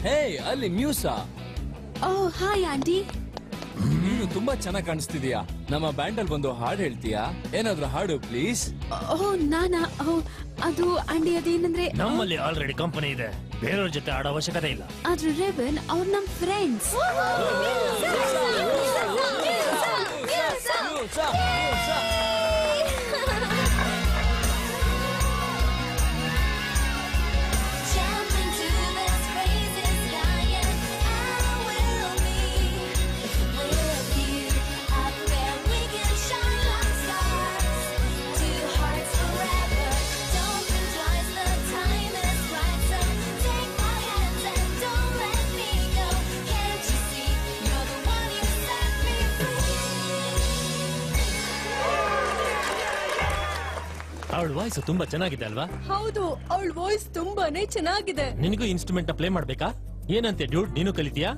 ಹೇ ಅಲ್ಲಿ ಮ್ಯೂಸಾ. ಓಹ್ hi aunty. ನೀನು ತುಂಬಾ ಚೆನ್ನಾಗಿ ಕಾಣಿಸ್ತಿದೀಯಾ. ನಮ್ಮ ಬ್ಯಾಂಡ್ ಅಲ್ಲಿ ಬಂದು ಹಾಡು ಹೇಳ್ತೀಯಾ? ಏನಾದ್ರೂ ಹಾಡು ಪ್ಲೀಸ್. ಓಹ್ ನಾನಾ? ಅದು ಆಂಟಿ ಅದೇನಂದ್ರೆ ನಮ್ಮಲ್ಲಿ ಆಲ್ರೆಡಿ ಕಂಪನಿ ಇದೆ, ಬೇರೆಯವ್ರ ಜೊತೆ ಆಡೋ ಅವಶ್ಯಕತೆ ಇಲ್ಲ. ಆದ್ರೆ ರೇವನ್ ಅವ್ರ ನಮ್ ಫ್ರೆಂಡ್ಸ್. ಅವಳ ವಾಯ್ಸ್ ತುಂಬಾ ಚೆನ್ನಾಗಿದೆ ಅಲ್ವಾ? ಹೌದು, ಅವಳ ವಾಯ್ಸ್ ತುಂಬಾನೇ ಚೆನ್ನಾಗಿದೆ. ನಿನಗೂ ಇನ್ಸ್ಟ್ರೂಮೆಂಟ್ ಪ್ಲೇ ಮಾಡ್ಬೇಕಾ? ಏನಂತೆ ಡ್ಯೂಡ್, ನೀನು ಕಲಿತೀಯಾ?